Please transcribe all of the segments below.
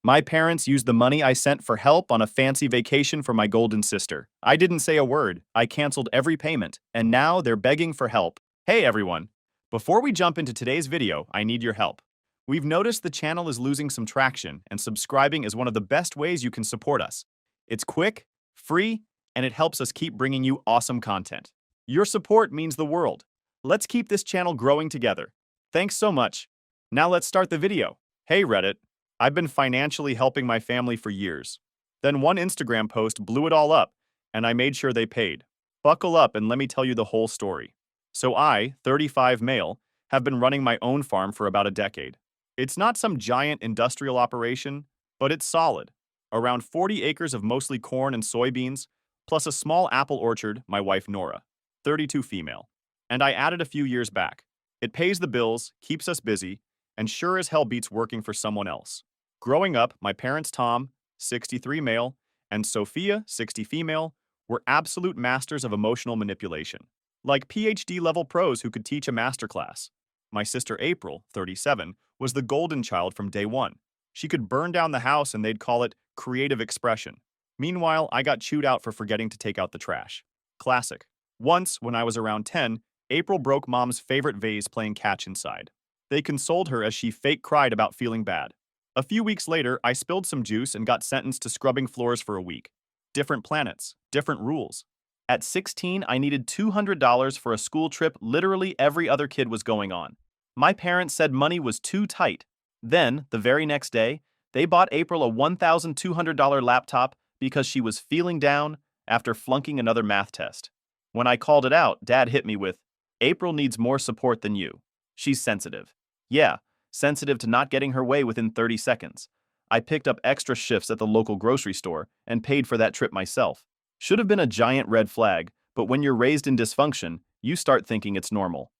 My parents used the money I sent for help on a fancy vacation for my golden sister. I didn't say a word. I canceled every payment, and now they're begging for help. Hey everyone! Before we jump into today's video, I need your help. We've noticed the channel is losing some traction, and subscribing is one of the best ways you can support us. It's quick, free, and it helps us keep bringing you awesome content. Your support means the world. Let's keep this channel growing together. Thanks so much. Now let's start the video. Hey Reddit! I've been financially helping my family for years. Then one Instagram post blew it all up, and I made sure they paid. Buckle up and let me tell you the whole story. So I, 35 male, have been running my own farm for about a decade. It's not some giant industrial operation, but it's solid. Around 40 acres of mostly corn and soybeans, plus a small apple orchard, my wife Nora, 32 female. And I added a few years back. It pays the bills, keeps us busy, and sure as hell beats working for someone else. Growing up, my parents Tom, 63 male, and Sophia, 60 female, were absolute masters of emotional manipulation. Like PhD-level pros who could teach a masterclass. My sister April, 37, was the golden child from day one. She could burn down the house and they'd call it creative expression. Meanwhile, I got chewed out for forgetting to take out the trash. Classic. Once, when I was around 10, April broke Mom's favorite vase playing catch inside. They consoled her as she fake cried about feeling bad. A few weeks later, I spilled some juice and got sentenced to scrubbing floors for a week. Different planets, different rules. At 16, I needed $200 for a school trip literally every other kid was going on. My parents said money was too tight. Then, the very next day, they bought April a $1,200 laptop because she was feeling down after flunking another math test. When I called it out, Dad hit me with, "April needs more support than you. She's sensitive." Yeah, sensitive to not getting her way within 30 seconds. I picked up extra shifts at the local grocery store and paid for that trip myself. Should have been a giant red flag, but when you're raised in dysfunction, you start thinking it's normal.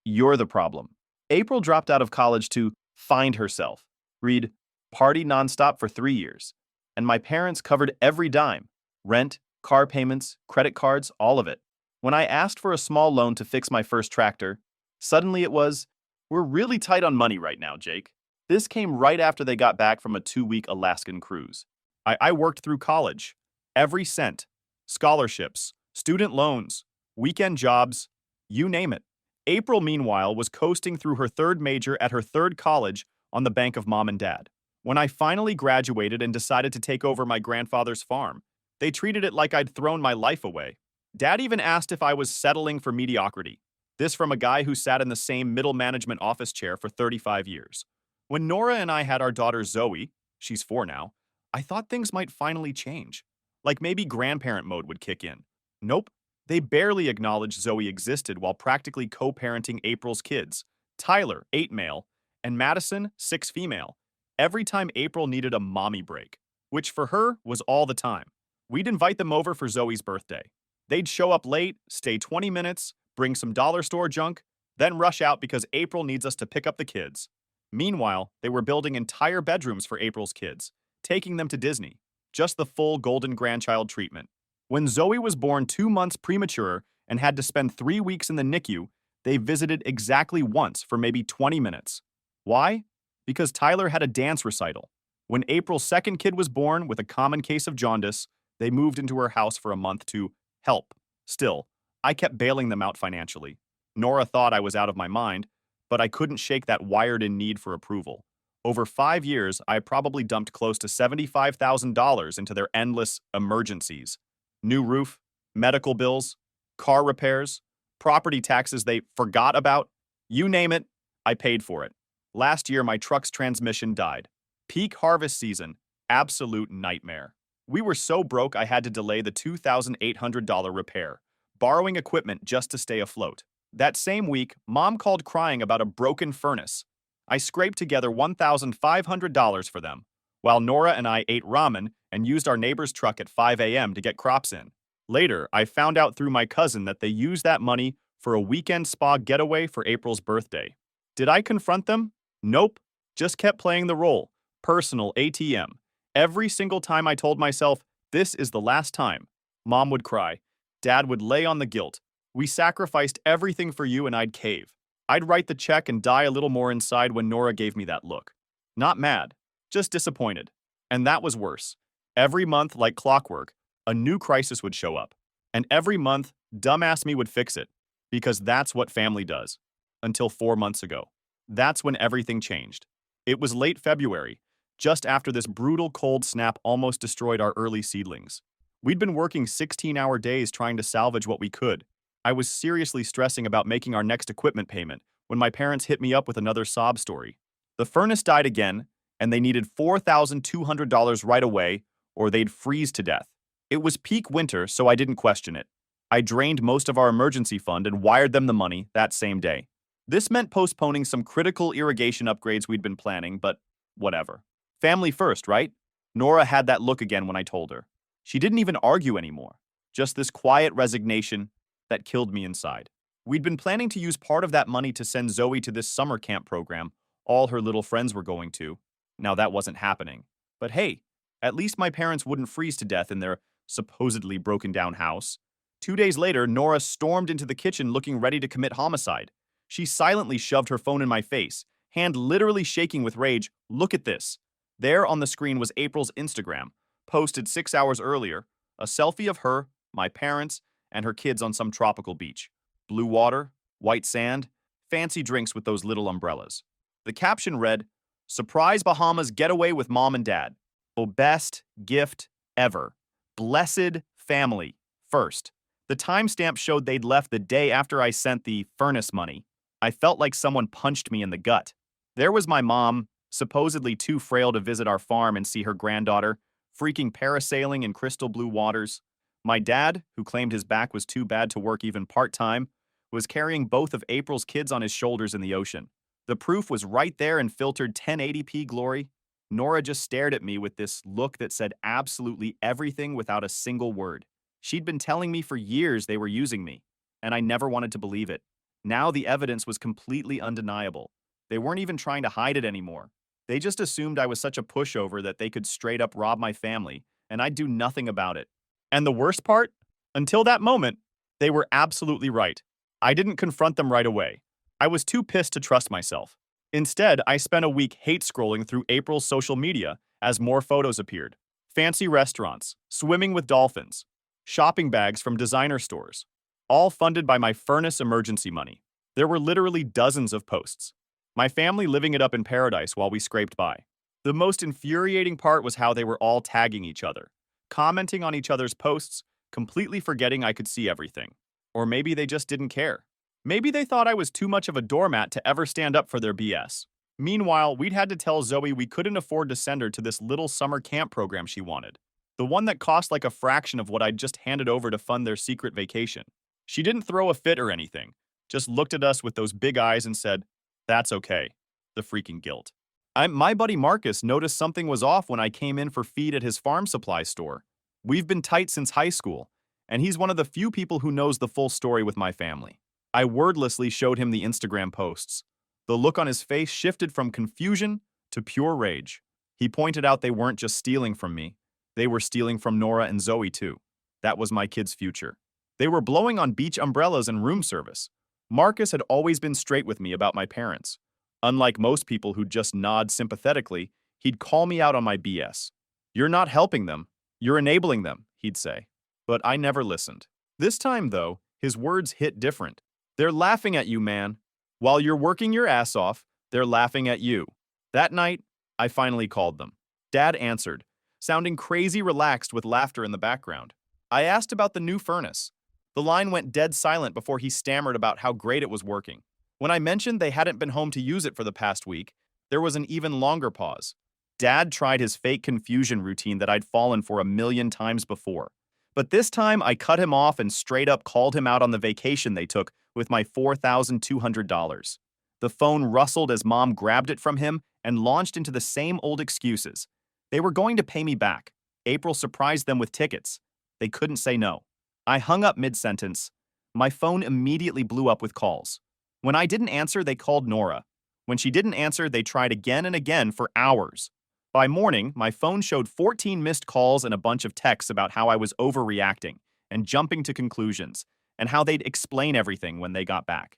You're the problem. April dropped out of college to find herself. Read, party nonstop for 3 years. And my parents covered every dime. Rent, car payments, credit cards, all of it. When I asked for a small loan to fix my first tractor, suddenly it was, "We're really tight on money right now, Jake." This came right after they got back from a 2-week Alaskan cruise. I worked through college. Every cent. Scholarships, student loans, weekend jobs, you name it. April, meanwhile, was coasting through her third major at her third college on the bank of Mom and Dad. When I finally graduated and decided to take over my grandfather's farm, they treated it like I'd thrown my life away. Dad even asked if I was settling for mediocrity. This from a guy who sat in the same middle management office chair for 35 years. When Nora and I had our daughter Zoe, she's 4 now, I thought things might finally change. Like maybe grandparent mode would kick in. Nope. They barely acknowledged Zoe existed while practically co-parenting April's kids. Tyler, 8 male, and Madison, 6 female. Every time April needed a mommy break, which for her was all the time. We'd invite them over for Zoe's birthday. They'd show up late, stay 20 minutes, bring some dollar store junk, then rush out because April needs us to pick up the kids. Meanwhile, they were building entire bedrooms for April's kids, taking them to Disney. Just the full golden grandchild treatment. When Zoe was born 2 months premature and had to spend 3 weeks in the NICU, they visited exactly once for maybe 20 minutes. Why? Because Tyler had a dance recital. When April's second kid was born with a common case of jaundice, they moved into her house for a month to help. Still, I kept bailing them out financially. Nora thought I was out of my mind, but I couldn't shake that wired-in need for approval. Over 5 years, I probably dumped close to $75,000 into their endless emergencies. New roof, medical bills, car repairs, property taxes they forgot about. You name it, I paid for it. Last year, my truck's transmission died. Peak harvest season, absolute nightmare. We were so broke I had to delay the $2,800 repair, borrowing equipment just to stay afloat. That same week, Mom called crying about a broken furnace. I scraped together $1,500 for them, while Nora and I ate ramen and used our neighbor's truck at 5 a.m. to get crops in. Later, I found out through my cousin that they used that money for a weekend spa getaway for April's birthday. Did I confront them? Nope. Just kept playing the role. Personal ATM. Every single time I told myself, this is the last time, Mom would cry. Dad would lay on the guilt. We sacrificed everything for you and I'd cave. I'd write the check and die a little more inside when Nora gave me that look. Not mad, just disappointed. And that was worse. Every month, like clockwork, a new crisis would show up. And every month, dumbass me would fix it. Because that's what family does. Until 4 months ago. That's when everything changed. It was late February, just after this brutal cold snap almost destroyed our early seedlings. We'd been working 16-hour days trying to salvage what we could. I was seriously stressing about making our next equipment payment when my parents hit me up with another sob story. The furnace died again, and they needed $4,200 right away, or they'd freeze to death. It was peak winter, so I didn't question it. I drained most of our emergency fund and wired them the money that same day. This meant postponing some critical irrigation upgrades we'd been planning, but whatever. Family first, right? Nora had that look again when I told her. She didn't even argue anymore. Just this quiet resignation that killed me inside. We'd been planning to use part of that money to send Zoe to this summer camp program all her little friends were going to. Now that wasn't happening. But hey, at least my parents wouldn't freeze to death in their supposedly broken down house. 2 days later, Nora stormed into the kitchen looking ready to commit homicide. She silently shoved her phone in my face, hand literally shaking with rage. Look at this. There on the screen was April's Instagram, posted 6 hours earlier, a selfie of her, my parents, and her kids on some tropical beach. Blue water, white sand, fancy drinks with those little umbrellas. The caption read, "Surprise Bahamas getaway with mom and dad. Oh, best gift ever. Blessed family first." The timestamp showed they'd left the day after I sent the furnace money. I felt like someone punched me in the gut. There was my mom, supposedly too frail to visit our farm and see her granddaughter, freaking parasailing in crystal blue waters. My dad, who claimed his back was too bad to work even part-time, was carrying both of April's kids on his shoulders in the ocean. The proof was right there in filtered 1080p glory. Nora just stared at me with this look that said absolutely everything without a single word. She'd been telling me for years they were using me, and I never wanted to believe it. Now the evidence was completely undeniable. They weren't even trying to hide it anymore. They just assumed I was such a pushover that they could straight up rob my family, and I'd do nothing about it. And the worst part? Until that moment, they were absolutely right. I didn't confront them right away. I was too pissed to trust myself. Instead, I spent a week hate scrolling through April's social media as more photos appeared. Fancy restaurants, swimming with dolphins, shopping bags from designer stores, all funded by my furnace emergency money. There were literally dozens of posts. My family living it up in paradise while we scraped by. The most infuriating part was how they were all tagging each other, commenting on each other's posts, completely forgetting I could see everything. Or maybe they just didn't care. Maybe they thought I was too much of a doormat to ever stand up for their BS. Meanwhile, we'd had to tell Zoe we couldn't afford to send her to this little summer camp program she wanted. The one that cost like a fraction of what I'd just handed over to fund their secret vacation. She didn't throw a fit or anything, just looked at us with those big eyes and said, "That's okay." The freaking guilt. My buddy Marcus noticed something was off when I came in for feed at his farm supply store. We've been tight since high school, and he's one of the few people who knows the full story with my family. I wordlessly showed him the Instagram posts. The look on his face shifted from confusion to pure rage. He pointed out they weren't just stealing from me. They were stealing from Nora and Zoe too. That was my kids' future. They were blowing on beach umbrellas and room service. Marcus had always been straight with me about my parents. Unlike most people who just nod sympathetically, he'd call me out on my BS. "You're not helping them. You're enabling them," he'd say. But I never listened. This time, though, his words hit different. "They're laughing at you, man. While you're working your ass off, they're laughing at you." That night, I finally called them. Dad answered, sounding crazy relaxed with laughter in the background. I asked about the new furnace. The line went dead silent before he stammered about how great it was working. When I mentioned they hadn't been home to use it for the past week, there was an even longer pause. Dad tried his fake confusion routine that I'd fallen for a million times before. But this time, I cut him off and straight up called him out on the vacation they took with my $4,200. The phone rustled as Mom grabbed it from him and launched into the same old excuses. They were going to pay me back. April surprised them with tickets. They couldn't say no. I hung up mid-sentence. My phone immediately blew up with calls. When I didn't answer, they called Nora. When she didn't answer, they tried again and again for hours. By morning, my phone showed 14 missed calls and a bunch of texts about how I was overreacting and jumping to conclusions, and how they'd explain everything when they got back.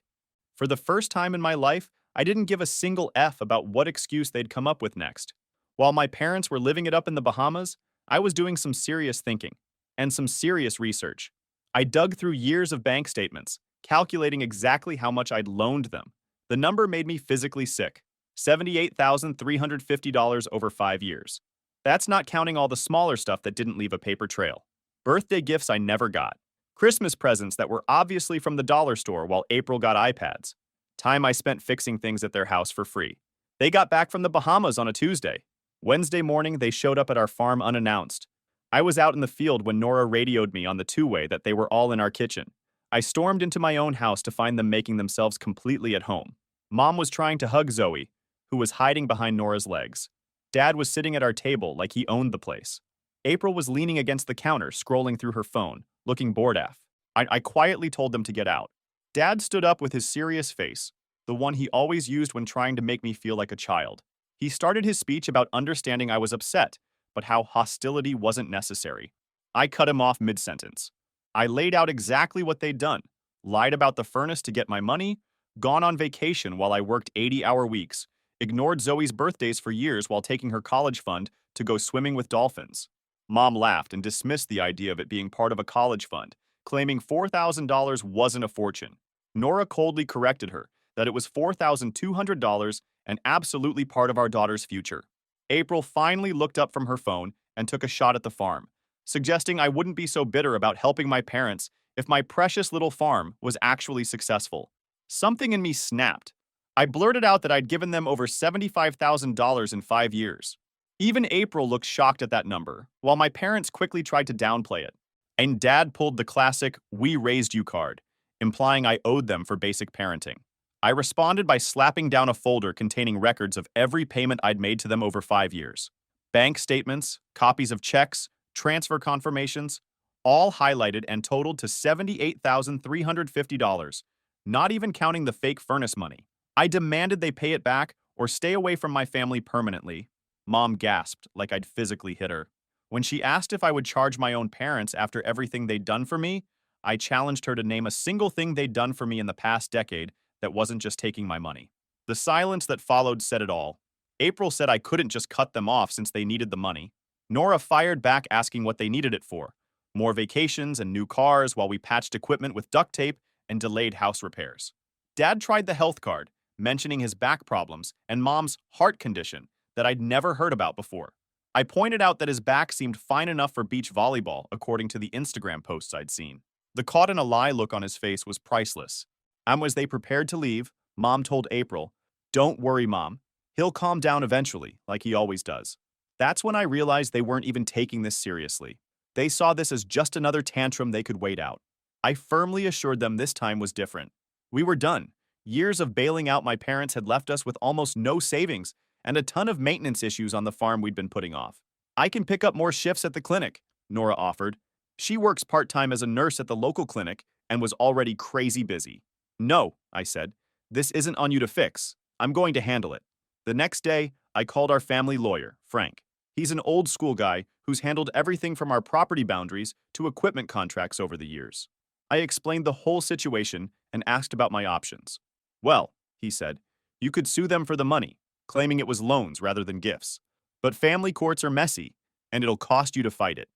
For the first time in my life, I didn't give a single F about what excuse they'd come up with next. While my parents were living it up in the Bahamas, I was doing some serious thinking and some serious research. I dug through years of bank statements, calculating exactly how much I'd loaned them. The number made me physically sick. $78,350 over 5 years. That's not counting all the smaller stuff that didn't leave a paper trail. Birthday gifts I never got. Christmas presents that were obviously from the dollar store while April got iPads. Time I spent fixing things at their house for free. They got back from the Bahamas on a Tuesday. Wednesday morning, they showed up at our farm unannounced. I was out in the field when Nora radioed me on the two-way that they were all in our kitchen. I stormed into my own house to find them making themselves completely at home. Mom was trying to hug Zoe, who was hiding behind Nora's legs. Dad was sitting at our table like he owned the place. April was leaning against the counter, scrolling through her phone, looking bored af. I quietly told them to get out. Dad stood up with his serious face, the one he always used when trying to make me feel like a child. He started his speech about understanding I was upset, but how hostility wasn't necessary. I cut him off mid-sentence. I laid out exactly what they'd done, lied about the furnace to get my money, gone on vacation while I worked 80-hour weeks, ignored Zoe's birthdays for years while taking her college fund to go swimming with dolphins. Mom laughed and dismissed the idea of it being part of a college fund, claiming $4,000 wasn't a fortune. Nora coldly corrected her that it was $4,200 and absolutely part of our daughter's future. April finally looked up from her phone and took a shot at the farm, suggesting I wouldn't be so bitter about helping my parents if my precious little farm was actually successful. Something in me snapped. I blurted out that I'd given them over $75,000 in 5 years. Even April looked shocked at that number, while my parents quickly tried to downplay it. And Dad pulled the classic, "we raised you" card, implying I owed them for basic parenting. I responded by slapping down a folder containing records of every payment I'd made to them over 5 years. Bank statements, copies of checks, transfer confirmations, all highlighted and totaled to $78,350, not even counting the fake furnace money. I demanded they pay it back or stay away from my family permanently. Mom gasped like I'd physically hit her. When she asked if I would charge my own parents after everything they'd done for me, I challenged her to name a single thing they'd done for me in the past decade that wasn't just taking my money. The silence that followed said it all. April said I couldn't just cut them off since they needed the money. Nora fired back asking what they needed it for. More vacations and new cars while we patched equipment with duct tape and delayed house repairs. Dad tried the health card, mentioning his back problems and Mom's heart condition that I'd never heard about before. I pointed out that his back seemed fine enough for beach volleyball, according to the Instagram posts I'd seen. The caught-in-a-lie look on his face was priceless. As they prepared to leave, Mom told April, "Don't worry, Mom. He'll calm down eventually, like he always does." That's when I realized they weren't even taking this seriously. They saw this as just another tantrum they could wait out. I firmly assured them this time was different. We were done. Years of bailing out my parents had left us with almost no savings and a ton of maintenance issues on the farm we'd been putting off. "I can pick up more shifts at the clinic," Nora offered. She works part-time as a nurse at the local clinic and was already crazy busy. "No," I said. "This isn't on you to fix. I'm going to handle it." The next day, I called our family lawyer, Frank. He's an old-school guy who's handled everything from our property boundaries to equipment contracts over the years. I explained the whole situation and asked about my options. "Well," he said, "you could sue them for the money, claiming it was loans rather than gifts. But family courts are messy, and it'll cost you to fight it."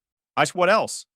What else?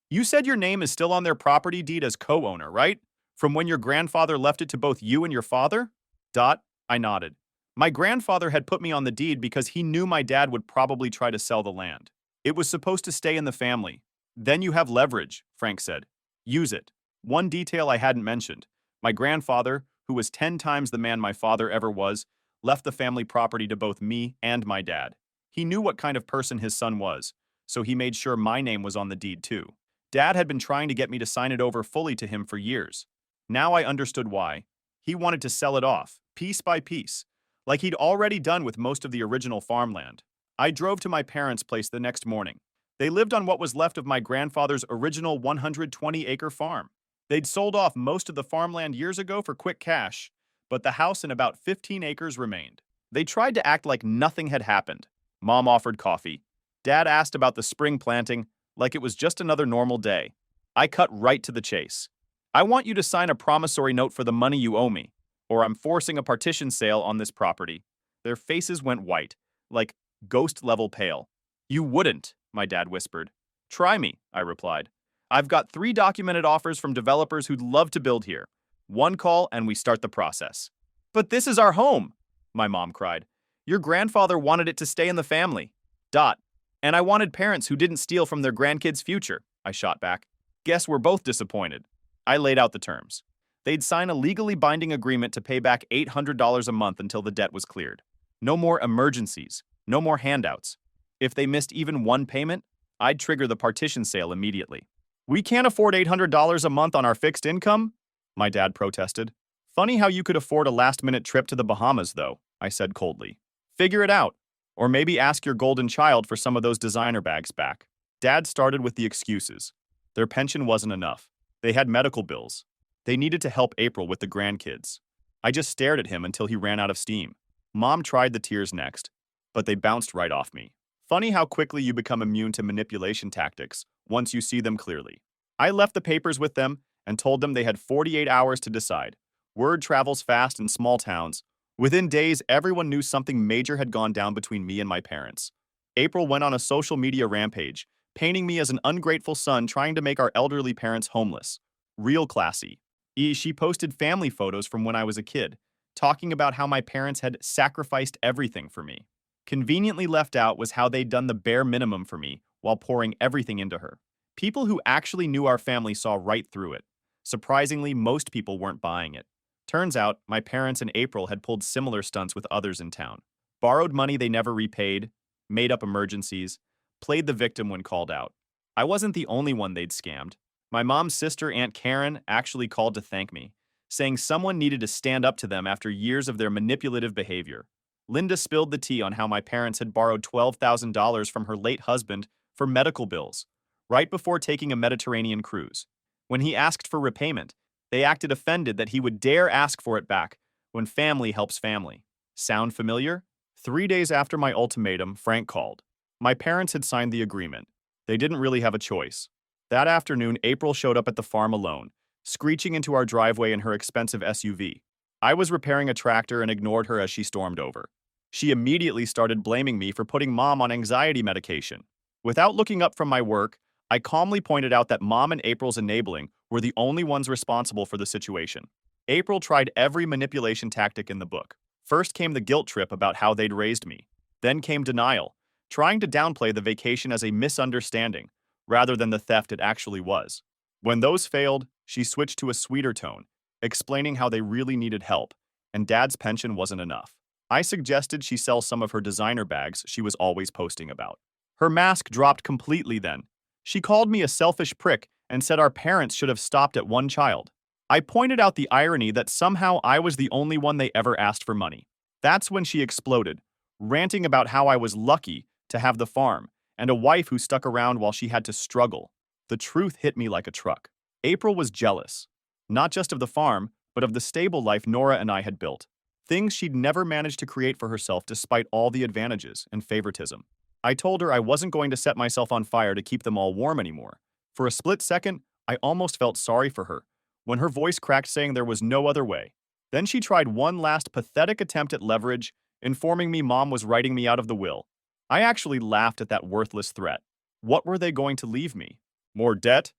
You said your name is still on their property deed as co-owner, right? From when your grandfather left it to both you and your father? I nodded. My grandfather had put me on the deed because he knew my dad would probably try to sell the land. It was supposed to stay in the family. "Then you have leverage," Frank said. "Use it." One detail I hadn't mentioned. My grandfather, who was 10 times the man my father ever was, left the family property to both me and my dad. He knew what kind of person his son was, so he made sure my name was on the deed too. Dad had been trying to get me to sign it over fully to him for years. Now I understood why. He wanted to sell it off, piece by piece, like he'd already done with most of the original farmland. I drove to my parents' place the next morning. They lived on what was left of my grandfather's original 120-acre farm. They'd sold off most of the farmland years ago for quick cash, but the house and about 15 acres remained. They tried to act like nothing had happened. Mom offered coffee. Dad asked about the spring planting, like it was just another normal day. I cut right to the chase. "I want you to sign a promissory note for the money you owe me, or I'm forcing a partition sale on this property." Their faces went white, like ghost-level pale. You wouldn't, my dad whispered. Try me, I replied. I've got 3 documented offers from developers who'd love to build here. One call and we start the process. But this is our home, my mom cried. Your grandfather wanted it to stay in the family. Dot. And I wanted parents who didn't steal from their grandkids' future, I shot back. Guess we're both disappointed. I laid out the terms. They'd sign a legally binding agreement to pay back $800 a month until the debt was cleared. No more emergencies, no more handouts. If they missed even one payment, I'd trigger the partition sale immediately. We can't afford $800 a month on our fixed income, my dad protested. Funny how you could afford a last-minute trip to the Bahamas, though, I said coldly. Figure it out. Or maybe ask your golden child for some of those designer bags back. Dad started with the excuses. Their pension wasn't enough. They had medical bills. They needed to help April with the grandkids. I just stared at him until he ran out of steam. Mom tried the tears next, but they bounced right off me. Funny how quickly you become immune to manipulation tactics once you see them clearly. I left the papers with them and told them they had 48 hours to decide. Word travels fast in small towns. Within days, everyone knew something major had gone down between me and my parents. April went on a social media rampage, painting me as an ungrateful son trying to make our elderly parents homeless. Real classy. She posted family photos from when I was a kid, talking about how my parents had sacrificed everything for me. Conveniently left out was how they'd done the bare minimum for me while pouring everything into her. People who actually knew our family saw right through it. Surprisingly, most people weren't buying it. Turns out, my parents and April had pulled similar stunts with others in town. Borrowed money they never repaid, made up emergencies, played the victim when called out. I wasn't the only one they'd scammed. My mom's sister, Aunt Karen, actually called to thank me, saying someone needed to stand up to them after years of their manipulative behavior. Linda spilled the tea on how my parents had borrowed $12,000 from her late husband for medical bills, right before taking a Mediterranean cruise. When he asked for repayment, they acted offended that he would dare ask for it back when family helps family. Sound familiar? 3 days after my ultimatum, Frank called. My parents had signed the agreement. They didn't really have a choice. That afternoon, April showed up at the farm alone, screeching into our driveway in her expensive SUV. I was repairing a tractor and ignored her as she stormed over. She immediately started blaming me for putting Mom on anxiety medication. Without looking up from my work, I calmly pointed out that Mom and April's enabling were the only ones responsible for the situation. April tried every manipulation tactic in the book. First came the guilt trip about how they'd raised me. Then came denial, trying to downplay the vacation as a misunderstanding, rather than the theft it actually was. When those failed, she switched to a sweeter tone, explaining how they really needed help, and Dad's pension wasn't enough. I suggested she sell some of her designer bags she was always posting about. Her mask dropped completely then. She called me a selfish prick and said our parents should have stopped at one child. I pointed out the irony that somehow I was the only one they ever asked for money. That's when she exploded, ranting about how I was lucky to have the farm and a wife who stuck around while she had to struggle. The truth hit me like a truck. April was jealous, not just of the farm, but of the stable life Nora and I had built. Things she'd never managed to create for herself despite all the advantages and favoritism. I told her I wasn't going to set myself on fire to keep them all warm anymore. For a split second, I almost felt sorry for her, when her voice cracked saying there was no other way. Then she tried one last pathetic attempt at leverage, informing me Mom was writing me out of the will. I actually laughed at that worthless threat. What were they going to leave me? More debt?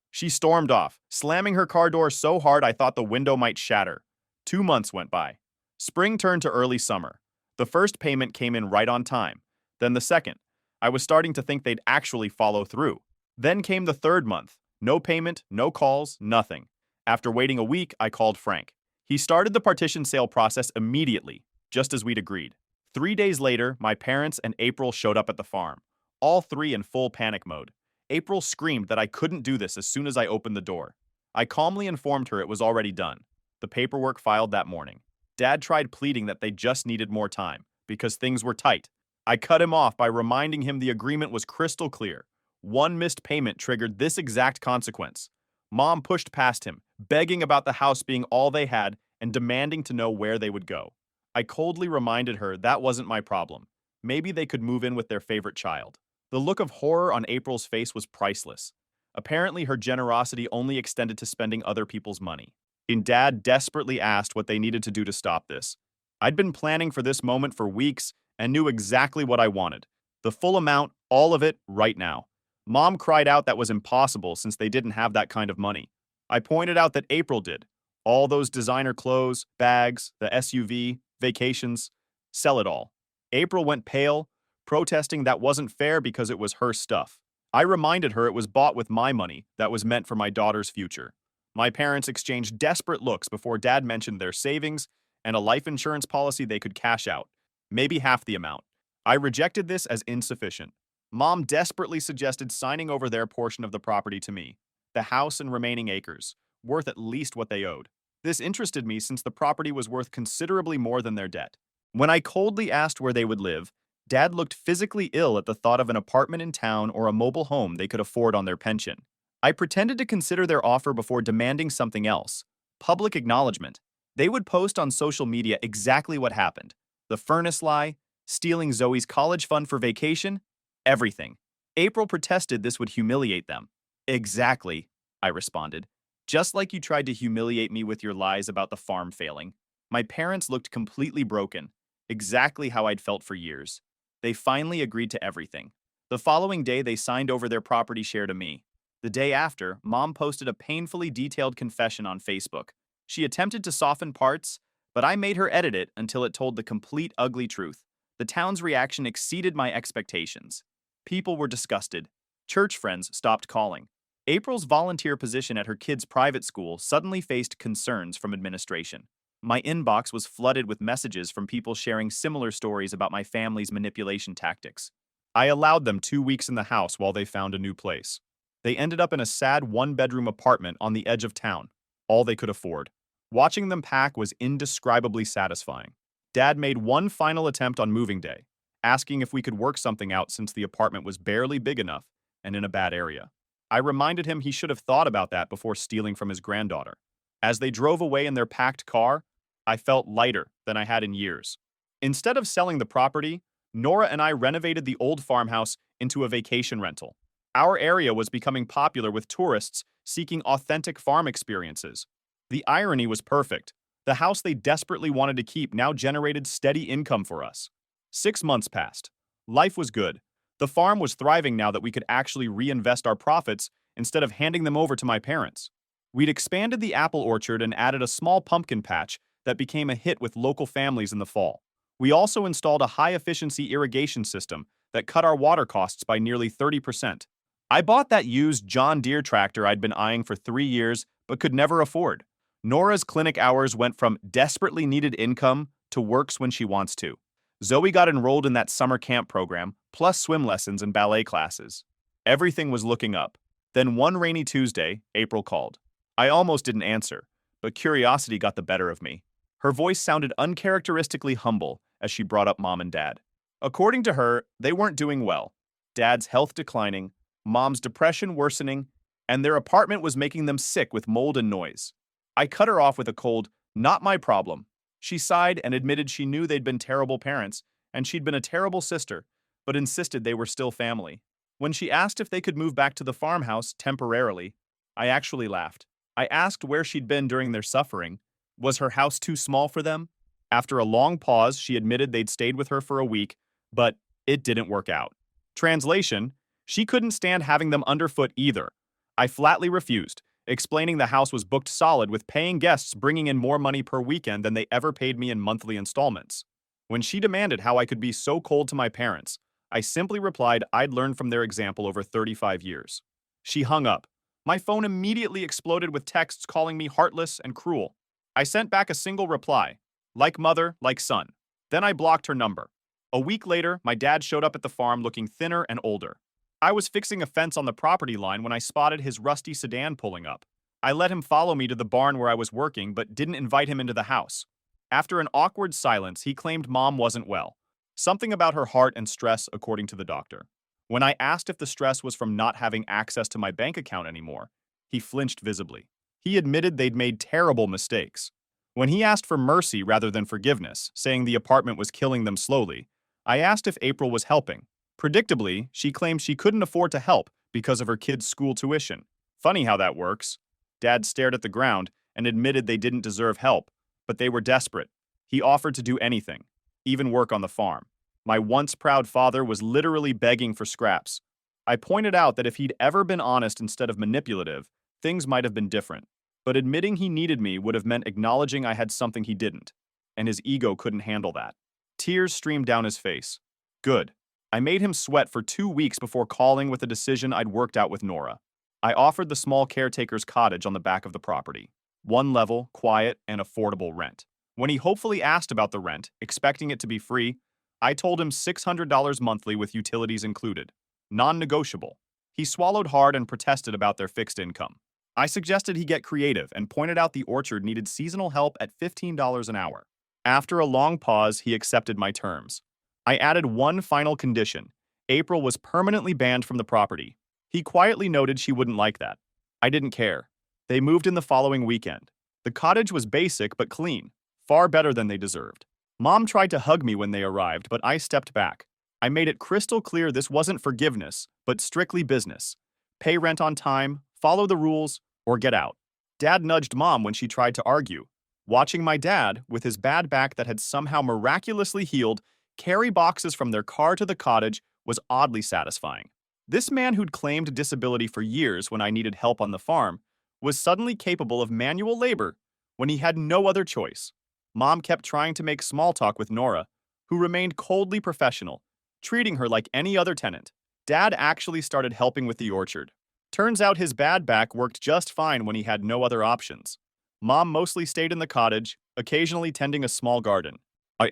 She stormed off, slamming her car door so hard I thought the window might shatter. 2 months went by. Spring turned to early summer. The first payment came in right on time. Then the second. I was starting to think they'd actually follow through. Then came the third month. No payment, no calls, nothing. After waiting a week, I called Frank. He started the partition sale process immediately, just as we'd agreed. 3 days later, my parents and April showed up at the farm, all 3 in full panic mode. April screamed that I couldn't do this as soon as I opened the door. I calmly informed her it was already done. The paperwork filed that morning. Dad tried pleading that they just needed more time, because things were tight. I cut him off by reminding him the agreement was crystal clear. One missed payment triggered this exact consequence. Mom pushed past him, begging about the house being all they had and demanding to know where they would go. I coldly reminded her that wasn't my problem. Maybe they could move in with their favorite child. The look of horror on April's face was priceless. Apparently, her generosity only extended to spending other people's money. And Dad desperately asked what they needed to do to stop this. I'd been planning for this moment for weeks, and knew exactly what I wanted. The full amount, all of it, right now. Mom cried out that was impossible since they didn't have that kind of money. I pointed out that April did. All those designer clothes, bags, the SUV, vacations, sell it all. April went pale, protesting that wasn't fair because it was her stuff. I reminded her it was bought with my money that was meant for my daughter's future. My parents exchanged desperate looks before Dad mentioned their savings and a life insurance policy they could cash out, maybe half the amount. I rejected this as insufficient. Mom desperately suggested signing over their portion of the property to me, the house and remaining acres, worth at least what they owed. This interested me since the property was worth considerably more than their debt. When I coldly asked where they would live, Dad looked physically ill at the thought of an apartment in town or a mobile home they could afford on their pension. I pretended to consider their offer before demanding something else. Public acknowledgement. They would post on social media exactly what happened. The furnace lie, stealing Zoe's college fund for vacation, everything. April protested this would humiliate them. Exactly, I responded. Just like you tried to humiliate me with your lies about the farm failing. My parents looked completely broken, exactly how I'd felt for years. They finally agreed to everything. The following day, they signed over their property share to me. The day after, Mom posted a painfully detailed confession on Facebook. She attempted to soften parts, but I made her edit it until it told the complete ugly truth. The town's reaction exceeded my expectations. People were disgusted. Church friends stopped calling. April's volunteer position at her kids' private school suddenly faced concerns from administration. My inbox was flooded with messages from people sharing similar stories about my family's manipulation tactics. I allowed them 2 weeks in the house while they found a new place. They ended up in a sad one-bedroom apartment on the edge of town, all they could afford. Watching them pack was indescribably satisfying. Dad made one final attempt on moving day, asking if we could work something out since the apartment was barely big enough and in a bad area. I reminded him he should have thought about that before stealing from his granddaughter. As they drove away in their packed car, I felt lighter than I had in years. Instead of selling the property, Nora and I renovated the old farmhouse into a vacation rental. Our area was becoming popular with tourists seeking authentic farm experiences. The irony was perfect. The house they desperately wanted to keep now generated steady income for us. 6 months passed. Life was good. The farm was thriving now that we could actually reinvest our profits instead of handing them over to my parents. We'd expanded the apple orchard and added a small pumpkin patch that became a hit with local families in the fall. We also installed a high-efficiency irrigation system that cut our water costs by nearly 30%. I bought that used John Deere tractor I'd been eyeing for 3 years but could never afford. Nora's clinic hours went from desperately needed income to works when she wants to. Zoe got enrolled in that summer camp program, plus swim lessons and ballet classes. Everything was looking up. Then one rainy Tuesday, April called. I almost didn't answer, but curiosity got the better of me. Her voice sounded uncharacteristically humble as she brought up Mom and Dad. According to her, they weren't doing well. Dad's health declining, Mom's depression worsening, and their apartment was making them sick with mold and noise. I cut her off with a cold, "Not my problem." She sighed and admitted she knew they'd been terrible parents, and she'd been a terrible sister, but insisted they were still family. When she asked if they could move back to the farmhouse temporarily, I actually laughed. I asked where she'd been during their suffering. Was her house too small for them? After a long pause, she admitted they'd stayed with her for a week, but it didn't work out. Translation: she couldn't stand having them underfoot either. I flatly refused, explaining the house was booked solid with paying guests bringing in more money per weekend than they ever paid me in monthly installments. When she demanded how I could be so cold to my parents, I simply replied I'd learned from their example over 35 years. She hung up. My phone immediately exploded with texts calling me heartless and cruel. I sent back a single reply, like mother, like son. Then I blocked her number. A week later, my dad showed up at the farm looking thinner and older. I was fixing a fence on the property line when I spotted his rusty sedan pulling up. I let him follow me to the barn where I was working, but didn't invite him into the house. After an awkward silence, he claimed Mom wasn't well. Something about her heart and stress, according to the doctor. When I asked if the stress was from not having access to my bank account anymore, he flinched visibly. He admitted they'd made terrible mistakes. When he asked for mercy rather than forgiveness, saying the apartment was killing them slowly, I asked if April was helping. Predictably, she claimed she couldn't afford to help because of her kids' school tuition. Funny how that works. Dad stared at the ground and admitted they didn't deserve help, but they were desperate. He offered to do anything, even work on the farm. My once proud father was literally begging for scraps. I pointed out that if he'd ever been honest instead of manipulative, things might have been different. But admitting he needed me would have meant acknowledging I had something he didn't, and his ego couldn't handle that. Tears streamed down his face. Good. I made him sweat for 2 weeks before calling with a decision I'd worked out with Nora. I offered the small caretaker's cottage on the back of the property. One level, quiet, and affordable rent. When he hopefully asked about the rent, expecting it to be free, I told him $600 monthly with utilities included. Non-negotiable. He swallowed hard and protested about their fixed income. I suggested he get creative and pointed out the orchard needed seasonal help at $15 an hour. After a long pause, he accepted my terms. I added one final condition. April was permanently banned from the property. He quietly noted she wouldn't like that. I didn't care. They moved in the following weekend. The cottage was basic but clean, far better than they deserved. Mom tried to hug me when they arrived, but I stepped back. I made it crystal clear this wasn't forgiveness, but strictly business. Pay rent on time, follow the rules, or get out. Dad nudged Mom when she tried to argue. Watching my dad, with his bad back that had somehow miraculously healed, carry boxes from their car to the cottage was oddly satisfying. This man who'd claimed disability for years when I needed help on the farm was suddenly capable of manual labor when he had no other choice. Mom kept trying to make small talk with Nora, who remained coldly professional, treating her like any other tenant. Dad actually started helping with the orchard. Turns out his bad back worked just fine when he had no other options. Mom mostly stayed in the cottage, occasionally tending a small garden.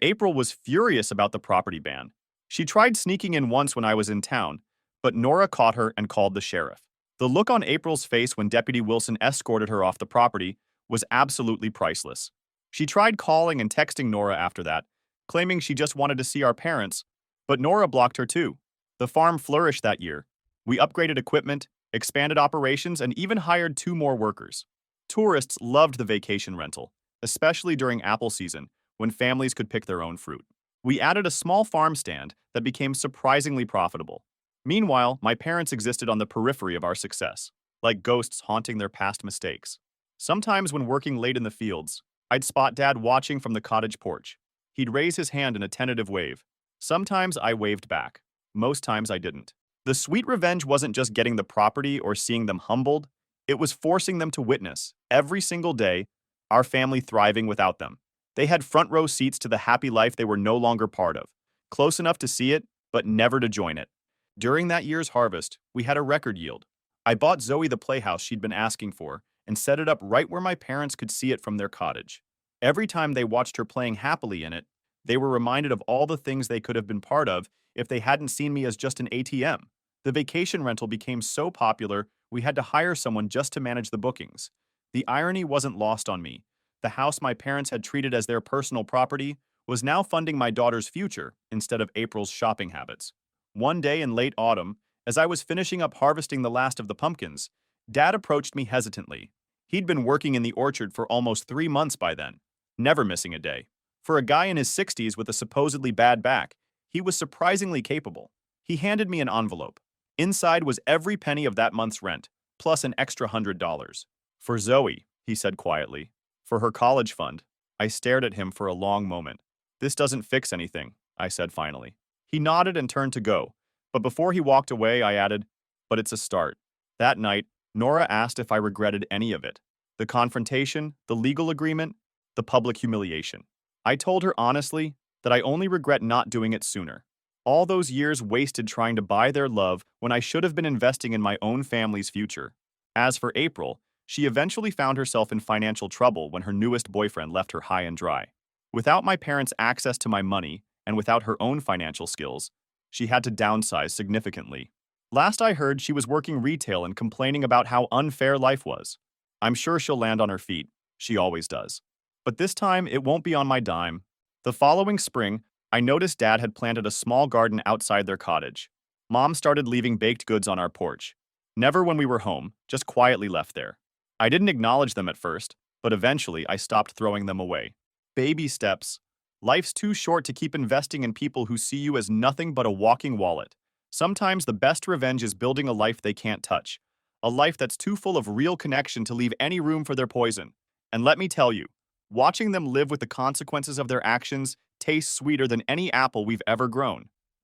April was furious about the property ban. She tried sneaking in once when I was in town, but Nora caught her and called the sheriff. The look on April's face when Deputy Wilson escorted her off the property was absolutely priceless. She tried calling and texting Nora after that, claiming she just wanted to see our parents, but Nora blocked her too. The farm flourished that year. We upgraded equipment, expanded operations, and even hired 2 more workers. Tourists loved the vacation rental, especially during apple season, when families could pick their own fruit. We added a small farm stand that became surprisingly profitable. Meanwhile, my parents existed on the periphery of our success, like ghosts haunting their past mistakes. Sometimes when working late in the fields, I'd spot Dad watching from the cottage porch. He'd raise his hand in a tentative wave. Sometimes I waved back. Most times I didn't. The sweet revenge wasn't just getting the property or seeing them humbled. It was forcing them to witness, every single day, our family thriving without them. They had front row seats to the happy life they were no longer part of, close enough to see it, but never to join it. During that year's harvest, we had a record yield. I bought Zoe the playhouse she'd been asking for and set it up right where my parents could see it from their cottage. Every time they watched her playing happily in it, they were reminded of all the things they could have been part of if they hadn't seen me as just an ATM. The vacation rental became so popular, we had to hire someone just to manage the bookings. The irony wasn't lost on me. The house my parents had treated as their personal property was now funding my daughter's future instead of April's shopping habits. One day in late autumn, as I was finishing up harvesting the last of the pumpkins, Dad approached me hesitantly. He'd been working in the orchard for almost 3 months by then, never missing a day. For a guy in his 60s with a supposedly bad back, he was surprisingly capable. He handed me an envelope. Inside was every penny of that month's rent, plus an extra $100. For Zoe, he said quietly. For her college fund. I stared at him for a long moment. This doesn't fix anything, I said finally. He nodded and turned to go, but before he walked away, I added, but it's a start. That night, Nora asked if I regretted any of it. The confrontation, the legal agreement, the public humiliation. I told her honestly that I only regret not doing it sooner. All those years wasted trying to buy their love when I should have been investing in my own family's future. As for April, she eventually found herself in financial trouble when her newest boyfriend left her high and dry. Without my parents' access to my money, and without her own financial skills, she had to downsize significantly. Last I heard, she was working retail and complaining about how unfair life was. I'm sure she'll land on her feet. She always does. But this time, it won't be on my dime. The following spring, I noticed Dad had planted a small garden outside their cottage. Mom started leaving baked goods on our porch. Never when we were home, just quietly left there. I didn't acknowledge them at first, but eventually I stopped throwing them away. Baby steps. Life's too short to keep investing in people who see you as nothing but a walking wallet. Sometimes the best revenge is building a life they can't touch. A life that's too full of real connection to leave any room for their poison. And let me tell you, watching them live with the consequences of their actions tastes sweeter than any apple we've ever grown.